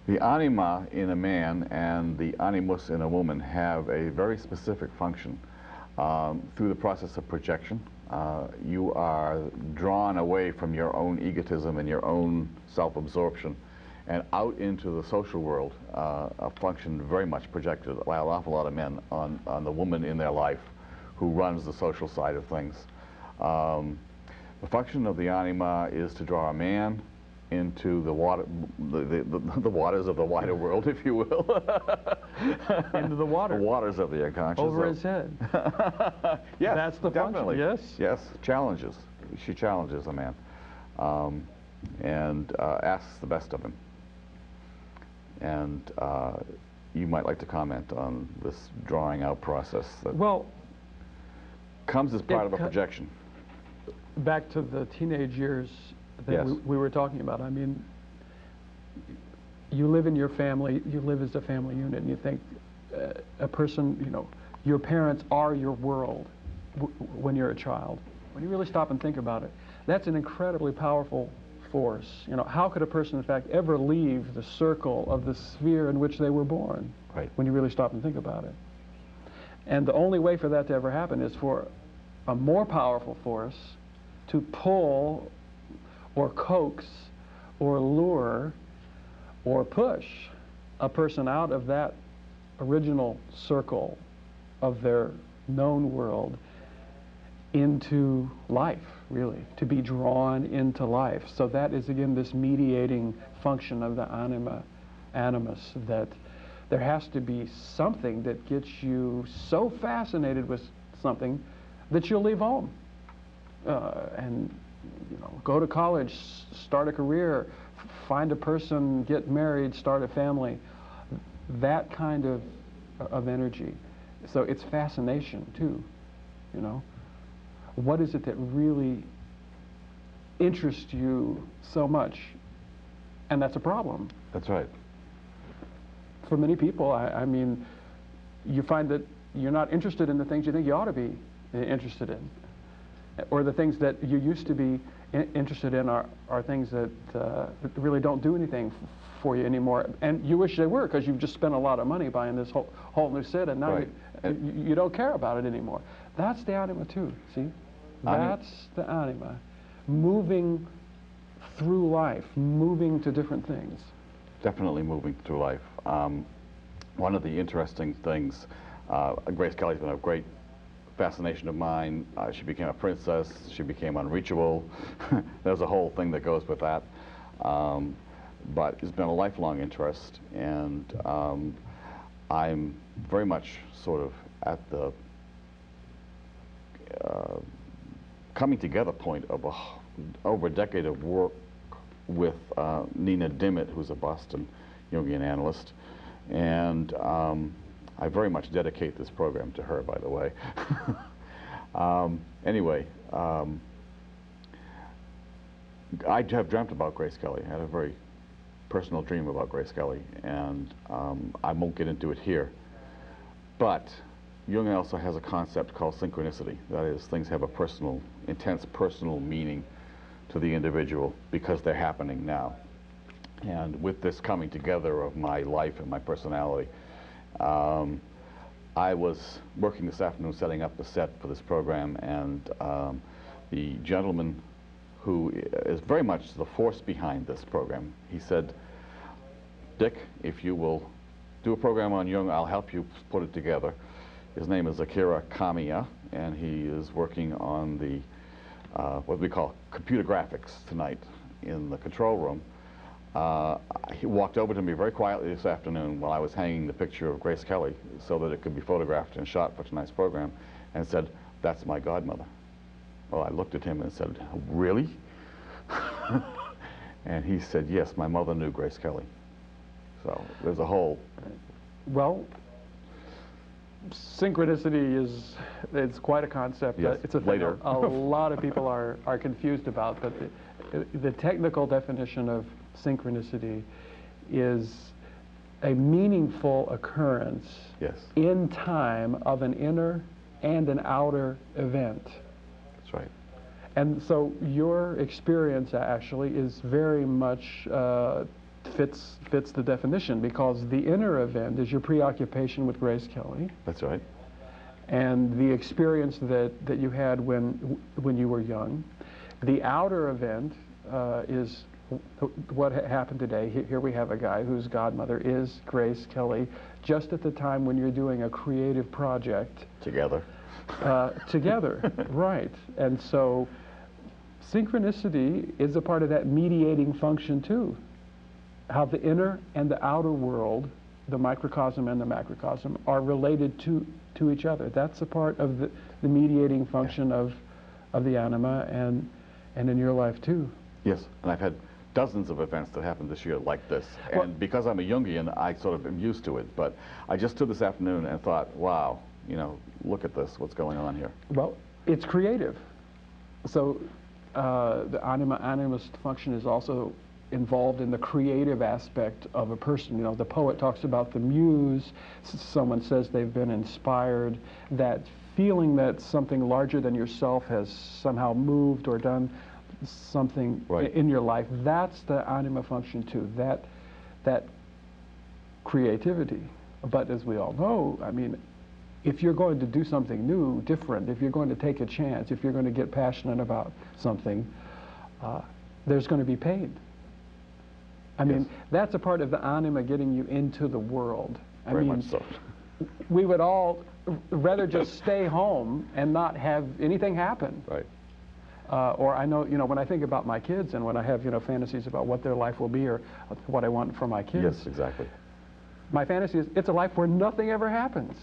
The anima in a man and the animus in a woman have a very specific function. Through the process of projection, you are drawn away from your own egotism and your own self-absorption and out into the social world, a function very much projected by an awful lot of men on the woman in their life who runs the social side of things. The function of the anima is to draw a man into the water, the waters of the wider world, if you will. Into the water. The waters of the unconscious. Over his head. Yes, that's the definitely. function. Yes. Yes, challenges. She challenges a man, and asks the best of him. And you might like to comment on this drawing out process that comes as part of a projection. Back to the teenage years that Yes. we were talking about. I mean, you live in your family, you live as a family unit, and you think a person, you know, your parents are your world when you're a child. When you really stop and think about it, that's an incredibly powerful force. You know, how could a person, in fact, ever leave the circle of the sphere in which they were born? Right. When you really stop and think about it. And the only way for that to ever happen is for a more powerful force to pull or coax or lure or push a person out of that original circle of their known world into life, really, to be drawn into life. So that is, again, this mediating function of the animus, that there has to be something that gets you so fascinated with something that you'll leave home and, you know, go to college, start a career, find a person, get married, start a family. That kind of energy. So it's fascination too, you know. What is it that really interests you so much? And that's a problem. That's right. For many people, I mean, you find that you're not interested in the things you think you ought to be interested in. Or the things that you used to be interested in are things that really don't do anything for you anymore. And you wish they were, because you've just spent a lot of money buying this whole new set, and now right. you don't care about it anymore. That's the anima too, see? That's the anima. Moving through life, moving to different things. Definitely moving through life. One of the interesting things, Grace Kelly's been a great fascination of mine. She became a princess. She became unreachable. There's a whole thing that goes with that. But it's been a lifelong interest, and I'm very much sort of at the coming together point of over a decade of work with Nina Dimmitt, who's a Boston Jungian analyst, and I very much dedicate this program to her, by the way. Anyway, I have dreamt about Grace Kelly. I had a very personal dream about Grace Kelly, and I won't get into it here. But Jung also has a concept called synchronicity. That is, things have a personal, intense personal meaning to the individual because they're happening now. And with this coming together of my life and my personality, I was working this afternoon setting up the set for this program, and the gentleman who is very much the force behind this program, he said, "Dick, if you will do a program on Jung, I'll help you put it together." His name is Akira Kamiya, and he is working on the what we call computer graphics tonight in the control room. He walked over to me very quietly this afternoon while I was hanging the picture of Grace Kelly so that it could be photographed and shot for tonight's program, and said, "That's my godmother." Well, I looked at him and said, "Really?" And he said, "Yes, my mother knew Grace Kelly." So there's a whole... Well, synchronicity it's quite a concept. Yes, it's a thing later. a lot of people are confused about, but the technical definition of synchronicity is a meaningful occurrence Yes. in time of an inner and an outer event. That's right. And so your experience actually is very much fits the definition, because the inner event is your preoccupation with Grace Kelly. That's right. And the experience that you had when you were young. The outer event is what happened today. Here we have a guy whose godmother is Grace Kelly, just at the time when you're doing a creative project. Together. Together, right. And so synchronicity is a part of that mediating function too. How the inner and the outer world, the microcosm and the macrocosm, are related to each other. That's a part of the mediating function of the anima, and in your life too. Yes, and I've had dozens of events that happened this year like this. And Well, because I'm a Jungian, I sort of am used to it. But I just stood this afternoon and thought, wow, you know, look at this, what's going on here. well, it's creative. So the animist function is also involved in the creative aspect of a person. You know, the poet talks about the muse. Someone says they've been inspired. That feeling that something larger than yourself has somehow moved or done something Right. in your life. That's the anima function too. That creativity. But as we all know, I mean, if you're going to do something new, different, if you're going to take a chance, if you're going to get passionate about something, there's going to be pain. I mean, Yes. that's a part of the anima getting you into the world. I Very mean, much so. we would all rather just stay home and not have anything happen. Right. Or I know, you know, when I think about my kids and when I have, you know, fantasies about what their life will be or what I want for my kids. Yes, exactly. My fantasy is it's a life where nothing ever happens.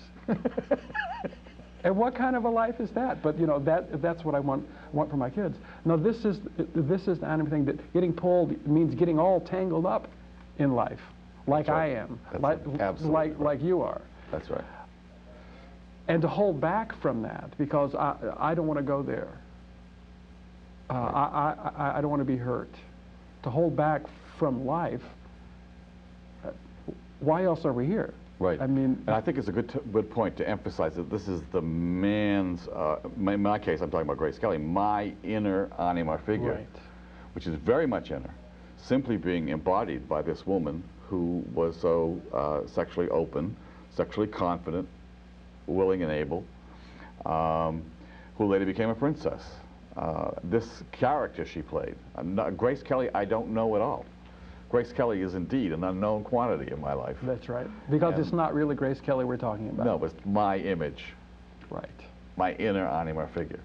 And what kind of a life is that? But you know, that's what I want for my kids. Now this is the anima thing, that getting pulled means getting all tangled up in life, like That's I right. am, That's absolutely right. like you are. That's right. And to hold back from that because I don't want to go there. I don't want to be hurt. To hold back from life. Why else are we here? Right. I mean, and I think it's a good point to emphasize that this is the man's, in my case, I'm talking about Grace Kelly, my inner anima figure, right. which is very much inner, simply being embodied by this woman who was so sexually open, sexually confident, willing and able, who later became a princess. This character she played, Grace Kelly, I don't know at all. Grace Kelly is indeed an unknown quantity in my life. That's right. Because And it's not really Grace Kelly we're talking about. No, it's my image, Right. my inner anima figure.